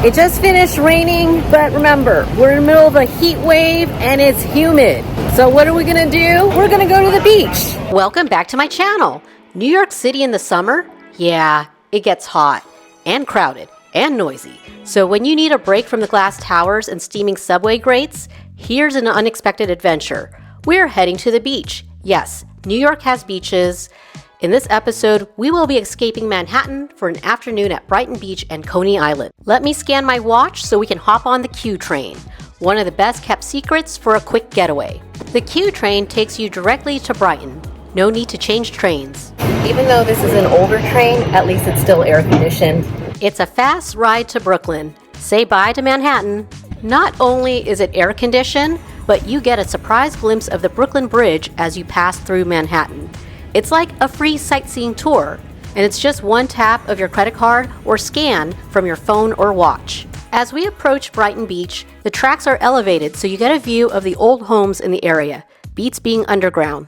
It just finished raining, but remember, we're in the middle of a heat wave and it's humid. So what are we gonna do? We're gonna go to the beach. Welcome back to my channel. New York City in the summer? Yeah, it gets hot and crowded and noisy. So when you need a break from the glass towers and steaming subway grates, here's an unexpected adventure. We're heading to the beach. Yes, New York has beaches. In this episode, we will be escaping Manhattan for an afternoon at Brighton Beach and Coney Island. Let me scan my watch so we can hop on the Q train, one of the best kept secrets for a quick getaway. The Q train takes you directly to Brighton. No need to change trains. Even though this is an older train, at least it's still air conditioned. It's a fast ride to Brooklyn. Say bye to Manhattan. Not only is it air conditioned, but you get a surprise glimpse of the Brooklyn Bridge as you pass through Manhattan. It's like a free sightseeing tour, and it's just one tap of your credit card or scan from your phone or watch. As we approach Brighton Beach, the tracks are elevated so you get a view of the old homes in the area, beats being underground.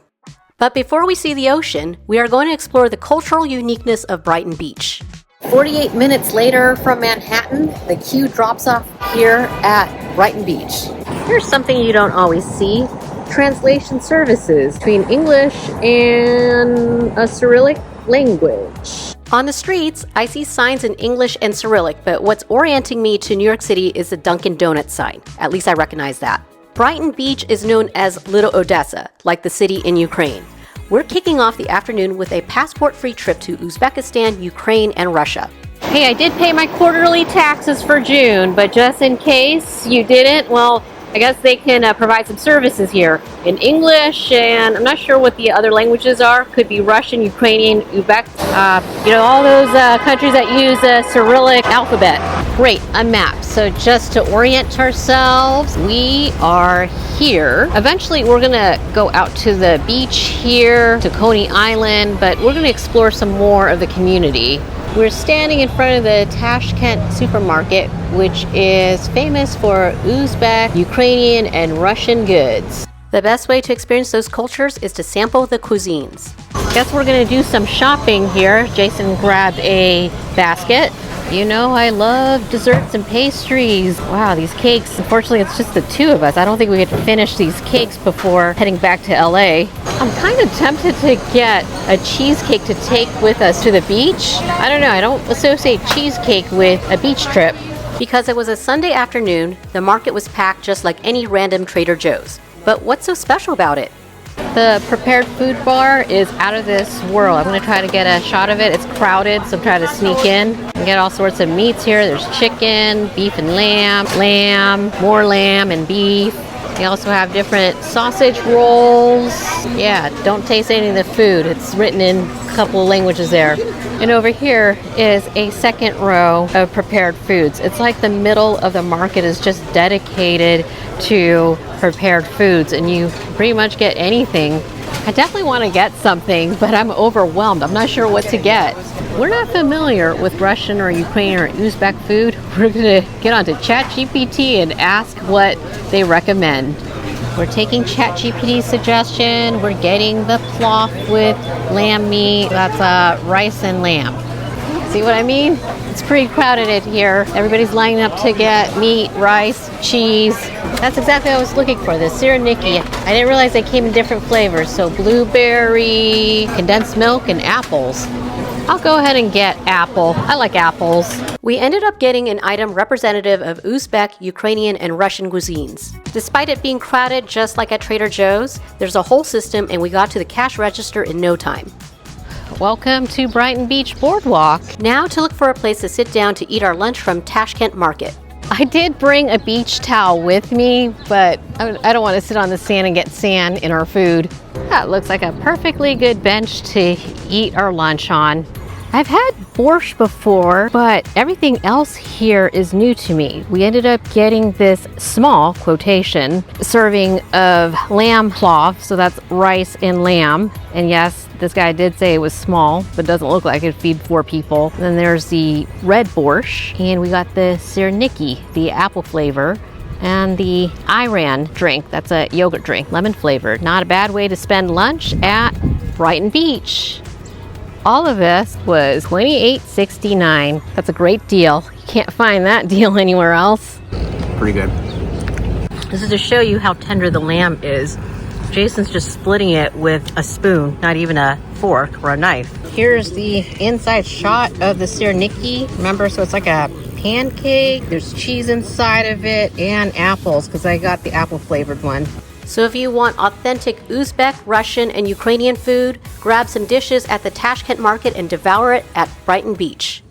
But before we see the ocean, we are going to explore the cultural uniqueness of Brighton Beach. 48 minutes later from Manhattan, the Q drops off here at Brighton Beach. Here's something you don't always see. Translation services between English and a Cyrillic language. On the streets, I see signs in English and Cyrillic, but what's orienting me to New York City is the Dunkin' Donuts sign. At least I recognize that. Brighton Beach is known as Little Odessa, like the city in Ukraine. We're kicking off the afternoon with a passport-free trip to Uzbekistan, Ukraine, and Russia. Hey, I did pay my quarterly taxes for June, but just in case you didn't, well, I guess they can provide some services here in English, and I'm not sure what the other languages are. Could be Russian, Ukrainian, Uzbek, all those countries that use a Cyrillic alphabet. Great, a map. So just to orient ourselves, we are here. Eventually, we're gonna go out to the beach here, to Coney Island, but we're gonna explore some more of the community. We're standing in front of the Tashkent supermarket, which is famous for Uzbek, Ukrainian, and Russian goods. The best way to experience those cultures is to sample the cuisines. Guess we're gonna do some shopping here. Jason grabbed a basket. You know I love desserts and pastries. Wow, these cakes. Unfortunately, it's just the two of us. I don't think we get to finish these cakes before heading back to LA. I'm kind of tempted to get a cheesecake to take with us to the beach. I don't know, I don't associate cheesecake with a beach trip. Because it was a Sunday afternoon, the market was packed just like any random Trader Joe's. But what's so special about it? The prepared food bar is out of this world. I'm going to try to get a shot of it. It's crowded, so I'm trying to sneak in. You get all sorts of meats here. There's chicken, beef and lamb, more lamb and beef. They also have different sausage rolls. Yeah, don't taste any of the food. It's written in a couple of languages there. And over here is a second row of prepared foods. It's like the middle of the market is just dedicated to prepared foods, and you pretty much get anything. I definitely want to get something, but I'm overwhelmed. I'm not sure what to get. We're not familiar with Russian or Ukrainian or Uzbek food. We're going to get onto ChatGPT and ask what they recommend. We're taking ChatGPT's suggestion. We're getting the plov with lamb meat. That's rice and lamb. See what I mean? It's pretty crowded in here. Everybody's lining up to get meat, rice, cheese. That's exactly what I was looking for, the Cyreniki. I didn't realize they came in different flavors. So blueberry, condensed milk, and apples. I'll go ahead and get apple. I like apples. We ended up getting an item representative of Uzbek, Ukrainian, and Russian cuisines. Despite it being crowded just like at Trader Joe's, there's a whole system and we got to the cash register in no time. Welcome to Brighton Beach Boardwalk. Now to look for a place to sit down to eat our lunch from Tashkent Market. I did bring a beach towel with me, but I don't want to sit on the sand and get sand in our food. That looks like a perfectly good bench to eat our lunch on. I've had borscht before, but everything else here is new to me. We ended up getting this small, quotation, serving of lamb plov, so that's rice and lamb. And yes, this guy did say it was small, but doesn't look like it'd feed 4 people. Then there's the red borscht, and we got the Cyreniki, the apple flavor, and the Iran drink. That's a yogurt drink, lemon flavored. Not a bad way to spend lunch at Brighton Beach. All of this was $28.69. That's a great deal. You can't find that deal anywhere else. Pretty good. This is to show you how tender the lamb is. Jason's just splitting it with a spoon, not even a fork or a knife. Here's the inside shot of the sirniki. Remember, so it's like a pancake. There's cheese inside of it and apples, because I got the apple flavored one. So if you want authentic Uzbek, Russian, and Ukrainian food, grab some dishes at the Tashkent Market and devour it at Brighton Beach.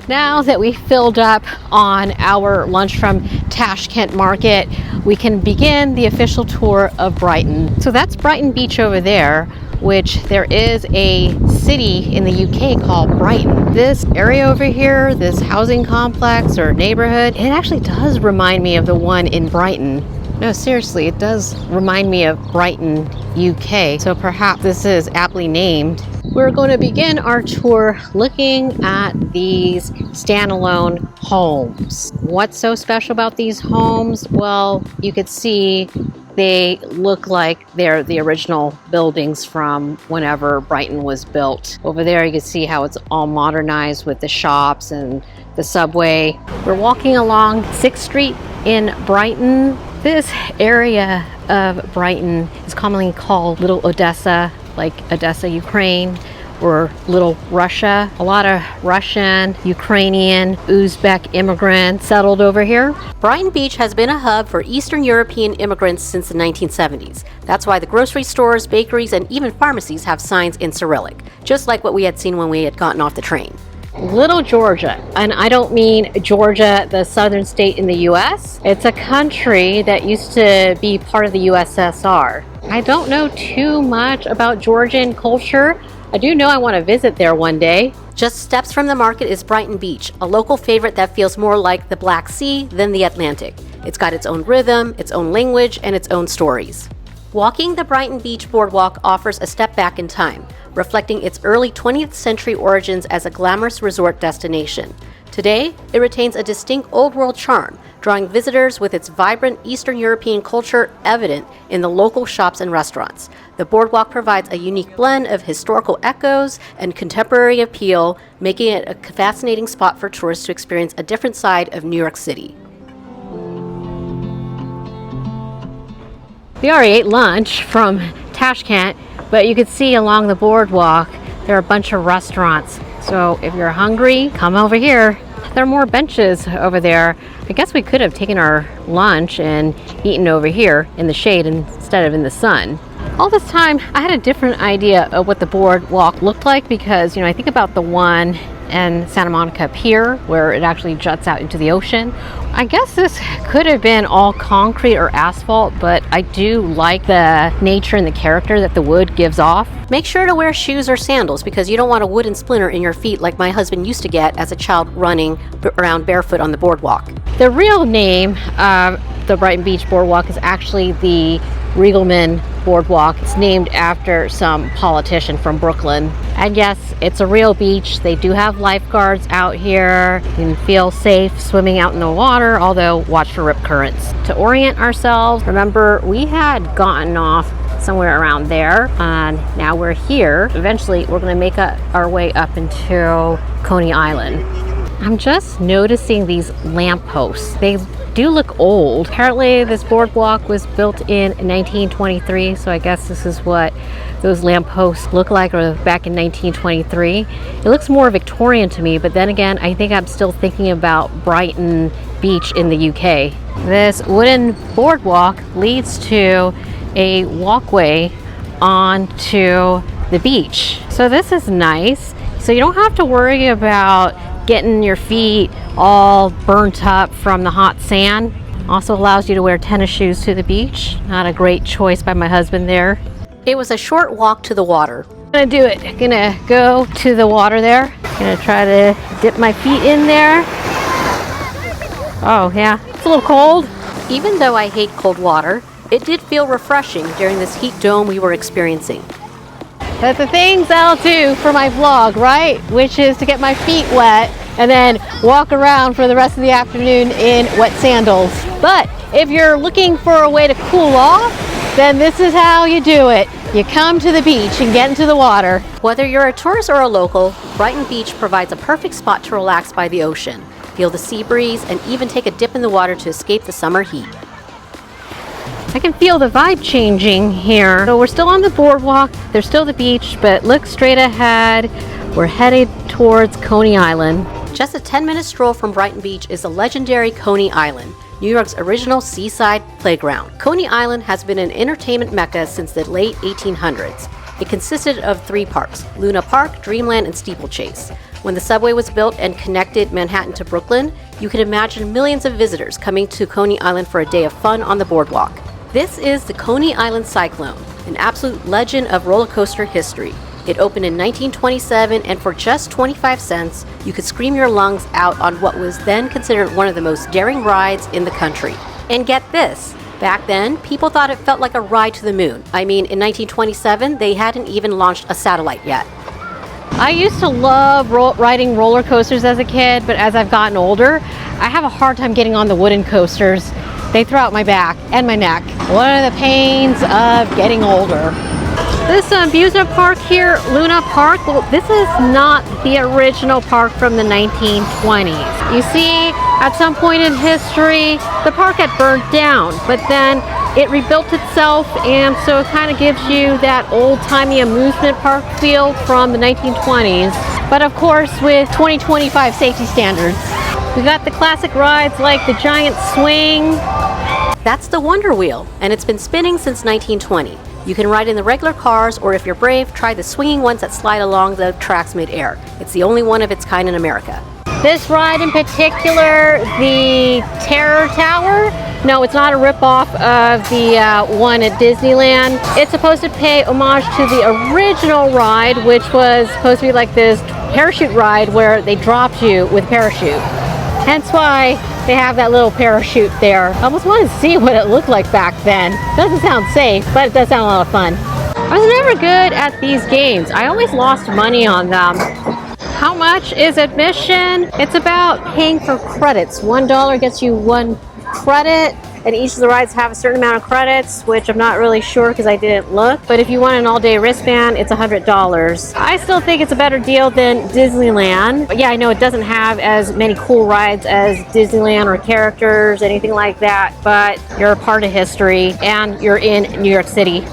Now that we filled up on our lunch from Tashkent Market, we can begin the official tour of Brighton. So that's Brighton Beach over there, which there is a city in the UK called Brighton. This area over here, this housing complex or neighborhood, it actually does remind me of the one in Brighton. No, seriously, it does remind me of Brighton, UK. So perhaps this is aptly named. We're going to begin our tour looking at these standalone homes. What's so special about these homes? Well, you could see they look like they're the original buildings from whenever Brighton was built. Over there you can see how it's all modernized with the shops and the subway. We're walking along 6th Street in Brighton. This area of Brighton is commonly called Little Odessa, like Odessa, Ukraine, or Little Russia. A lot of Russian, Ukrainian, Uzbek immigrants settled over here. Brighton Beach has been a hub for Eastern European immigrants since the 1970s. That's why the grocery stores, bakeries, and even pharmacies have signs in Cyrillic, just like what we had seen when we had gotten off the train. Little Georgia, and I don't mean Georgia, the southern state in the US. It's a country that used to be part of the USSR. I don't know too much about Georgian culture. I do know I want to visit there one day. Just steps from the market is Brighton Beach, a local favorite that feels more like the Black Sea than the Atlantic. It's got its own rhythm, its own language, and its own stories. Walking the Brighton Beach Boardwalk offers a step back in time, reflecting its early 20th century origins as a glamorous resort destination. Today, it retains a distinct old world charm, drawing visitors with its vibrant Eastern European culture evident in the local shops and restaurants. The boardwalk provides a unique blend of historical echoes and contemporary appeal, making it a fascinating spot for tourists to experience a different side of New York City. We already ate lunch from Tashkent, but you can see along the boardwalk there are a bunch of restaurants. So if you're hungry, come over here. There are more benches over there. I guess we could have taken our lunch and eaten over here in the shade instead of in the sun. All this time, I had a different idea of what the boardwalk looked like because, I think about the one in Santa Monica Pier where it actually juts out into the ocean. I guess this could have been all concrete or asphalt, but I do like the nature and the character that the wood gives off. Make sure to wear shoes or sandals because you don't want a wooden splinter in your feet like my husband used to get as a child running around barefoot on the boardwalk. The real name of the Brighton Beach Boardwalk is actually the Regalman Boardwalk. It's named after some politician from Brooklyn. And yes, it's a real beach. They do have lifeguards out here. You can feel safe swimming out in the water, although watch for rip currents. To orient ourselves, remember we had gotten off somewhere around there and now we're here. Eventually we're going to make our way up into Coney Island. I'm just noticing these lampposts. They do look old. Apparently this boardwalk was built in 1923, so I guess this is what those lampposts look like or back in 1923. It looks more Victorian to me, but then again, I think I'm still thinking about Brighton Beach in the UK. This wooden boardwalk leads to a walkway onto the beach. So this is nice. So you don't have to worry about getting your feet all burnt up from the hot sand. Also allows you to wear tennis shoes to the beach. Not a great choice by my husband there. It was a short walk to the water. I'm gonna do it. Gonna go to the water there. Gonna try to dip my feet in there. Oh yeah, it's a little cold. Even though I hate cold water, it did feel refreshing during this heat dome we were experiencing. That's the things I'll do for my vlog, right? Which is to get my feet wet and then walk around for the rest of the afternoon in wet sandals. But if you're looking for a way to cool off, then this is how you do it. You come to the beach and get into the water. Whether you're a tourist or a local, Brighton Beach provides a perfect spot to relax by the ocean. feel the sea breeze, and even take a dip in the water to escape the summer heat. I can feel the vibe changing here. So we're still on the boardwalk, there's still the beach, but look straight ahead. We're headed towards Coney Island. Just a 10-minute stroll from Brighton Beach is the legendary Coney Island, New York's original seaside playground. Coney Island has been an entertainment mecca since the late 1800s. It consisted of 3 parks, Luna Park, Dreamland, and Steeplechase. When the subway was built and connected Manhattan to Brooklyn, you could imagine millions of visitors coming to Coney Island for a day of fun on the boardwalk. This is the Coney Island Cyclone, an absolute legend of roller coaster history. It opened in 1927, and for just 25 cents, you could scream your lungs out on what was then considered one of the most daring rides in the country. And get this, back then, people thought it felt like a ride to the moon. I mean, in 1927, they hadn't even launched a satellite yet. I used to love riding roller coasters as a kid, but as I've gotten older, I have a hard time getting on the wooden coasters. They throw out my back and my neck. One of the pains of getting older. This amusement park here, Luna Park, well, this is not the original park from the 1920s. You see, at some point in history, the park had burned down, but then it rebuilt itself, and so it kind of gives you that old-timey amusement park feel from the 1920s. But of course, with 2025 safety standards. We got the classic rides like the giant swing. That's the Wonder Wheel, and it's been spinning since 1920. You can ride in the regular cars, or if you're brave, try the swinging ones that slide along the tracks mid-air. It's the only one of its kind in America. This ride in particular, the Terror Tower, no, it's not a ripoff of the one at Disneyland. It's supposed to pay homage to the original ride, which was supposed to be like this parachute ride where they dropped you with parachute. Hence why they have that little parachute there. I almost wanted to see what it looked like back then. Doesn't sound safe, but it does sound a lot of fun. I was never good at these games. I always lost money on them. How much is admission? It's about paying for credits. $1 gets you 1 credit, and each of the rides have a certain amount of credits, which I'm not really sure because I didn't look. But if you want an all-day wristband, it's $100. I still think it's a better deal than Disneyland. But yeah, I know it doesn't have as many cool rides as Disneyland or characters, anything like that, but you're a part of history and you're in New York City.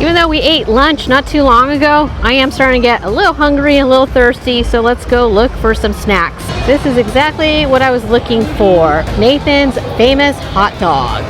Even though we ate lunch not too long ago, I am starting to get a little hungry, a little thirsty, so let's go look for some snacks. This is exactly what I was looking for. Nathan's famous hot dogs.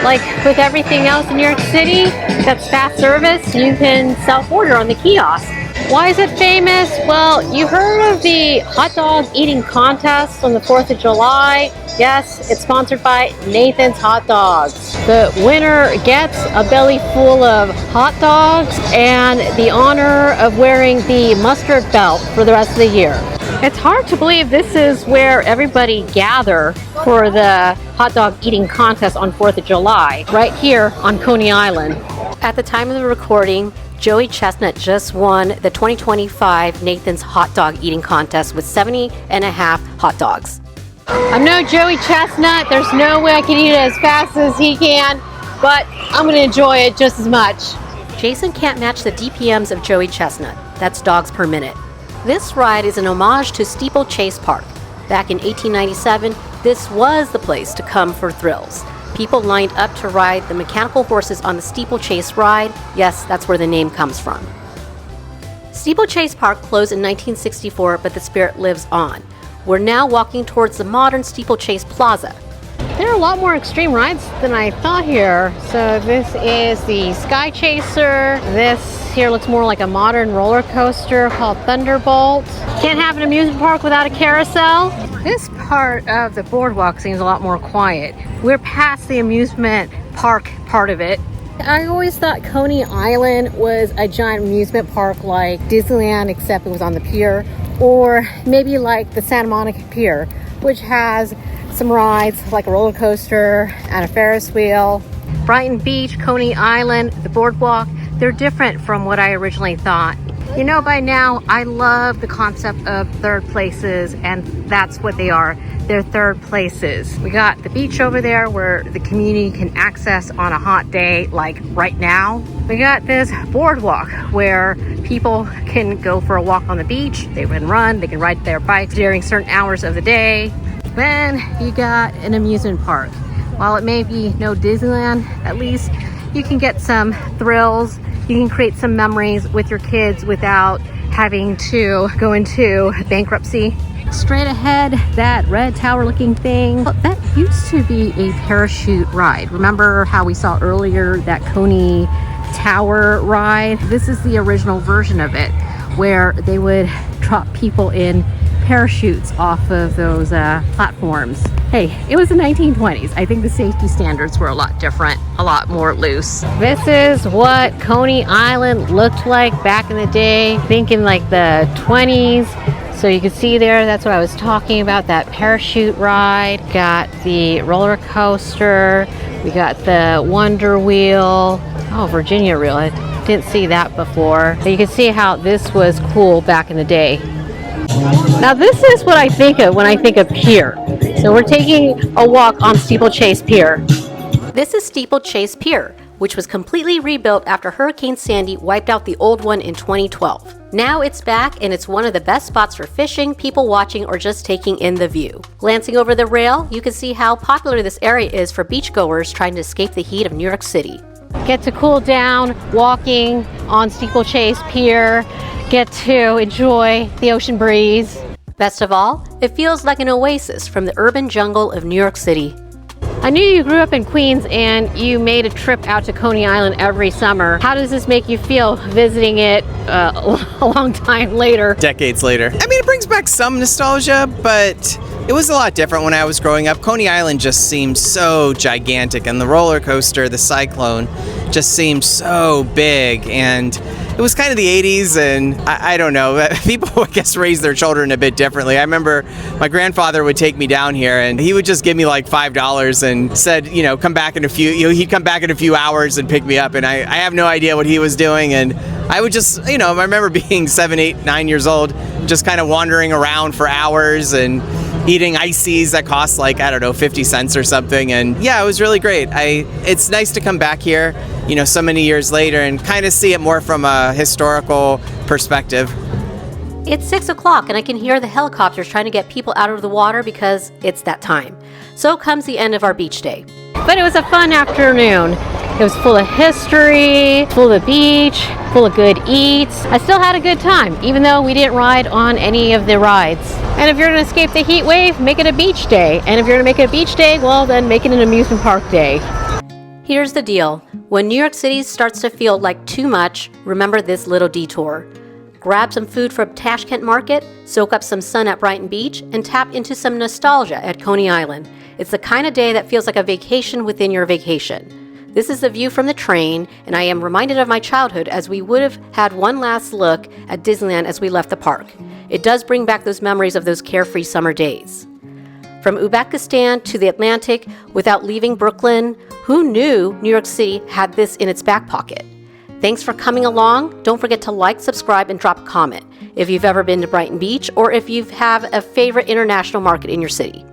Like with everything else in New York City that's fast service, you can self-order on the kiosk. Why is it famous? Well, you heard of the hot dog eating contest on the 4th of July? Yes, it's sponsored by Nathan's Hot Dogs. The winner gets a belly full of hot dogs and the honor of wearing the mustard belt for the rest of the year. It's hard to believe this is where everybody gather for the hot dog eating contest on 4th of July, right here on Coney Island. At the time of the recording, Joey Chestnut just won the 2025 Nathan's Hot Dog Eating Contest with 70.5 hot dogs. I'm no Joey Chestnut. There's no way I can eat it as fast as he can, but I'm going to enjoy it just as much. Jason can't match the DPMs of Joey Chestnut. That's dogs per minute. This ride is an homage to Steeplechase Park. Back in 1897, this was the place to come for thrills. People lined up to ride the mechanical horses on the Steeplechase ride. Yes, that's where the name comes from. Steeplechase Park closed in 1964, but the spirit lives on. We're now walking towards the modern Steeplechase Plaza. There are a lot more extreme rides than I thought here. So this is the Sky Chaser. This here looks more like a modern roller coaster called Thunderbolt. Can't have an amusement park without a carousel. This part of the boardwalk seems a lot more quiet. We're past the amusement park part of it. I always thought Coney Island was a giant amusement park like Disneyland, except it was on the pier, or maybe like the Santa Monica Pier, which has some rides like a roller coaster and a Ferris wheel. Brighton Beach, Coney Island, the boardwalk, they're different from what I originally thought. You know, by now, I love the concept of third places, and that's what they are. They're third places. We got the beach over there where the community can access on a hot day like right now. We got this boardwalk where people can go for a walk on the beach. They can run, they can ride their bikes during certain hours of the day. Then you got an amusement park. While it may be no Disneyland, at least you can get some thrills. You can create some memories with your kids without having to go into bankruptcy. Straight ahead, that red tower looking thing, that used to be a parachute ride. Remember how we saw earlier that Coney Tower ride? This is the original version of it, where they would drop people in parachutes off of those platforms. Hey, it was the 1920s. I think the safety standards were a lot different, a lot more loose. This is what Coney Island looked like back in the day, thinking like the 20s. So you can see there, that's what I was talking about, that parachute ride. Got the roller coaster. We got the Wonder Wheel. Oh, Virginia Reel. I didn't see that before. So you can see how this was cool back in the day. Now this is what I think of when I think of pier. So we're taking a walk on Steeplechase Pier. This is Steeplechase Pier, which was completely rebuilt after Hurricane Sandy wiped out the old one in 2012. Now it's back and it's one of the best spots for fishing, people watching, or just taking in the view. Glancing over the rail, you can see how popular this area is for beachgoers trying to escape the heat of New York City. Get to cool down walking on Steeplechase Pier. Get to enjoy the ocean breeze. Best of all, it feels like an oasis from the urban jungle of New York City. I knew you grew up in Queens and you made a trip out to Coney Island every summer. How does this make you feel visiting it a long time later? Decades later. I mean, it brings back some nostalgia, but it was a lot different when I was growing up. Coney Island just seemed so gigantic, and the roller coaster, the Cyclone, just seemed so big, and it was kind of the 80s, and I don't know, people I guess raised their children a bit differently. I remember my grandfather would take me down here and he would just give me like $5 and said, you know, come back in a few, he'd come back in a few hours and pick me up, and I have no idea what he was doing, and I would just, you know, I remember being 7, 8, 9 years old, just kind of wandering around for hours and eating ices that cost like, I don't know, 50 cents or something. And yeah, it was really great. It's nice to come back here, you know, so many years later and kind of see it more from a historical perspective. It's 6 o'clock and I can hear the helicopters trying to get people out of the water because it's that time. So comes the end of our beach day. But it was a fun afternoon. It was full of history, full of beach, full of good eats. I still had a good time, even though we didn't ride on any of the rides. And if you're gonna escape the heat wave, make it a beach day. And if you're gonna make it a beach day, well, then make it an amusement park day. Here's the deal. When New York City starts to feel like too much, remember this little detour. Grab some food from Tashkent Market, soak up some sun at Brighton Beach, and tap into some nostalgia at Coney Island. It's the kind of day that feels like a vacation within your vacation. This is the view from the train, and I am reminded of my childhood as we would have had one last look at Disneyland as we left the park. It does bring back those memories of those carefree summer days. From Uzbekistan to the Atlantic without leaving Brooklyn, who knew New York City had this in its back pocket? Thanks for coming along. Don't forget to like, subscribe, and drop a comment if you've ever been to Brighton Beach or if you have a favorite international market in your city.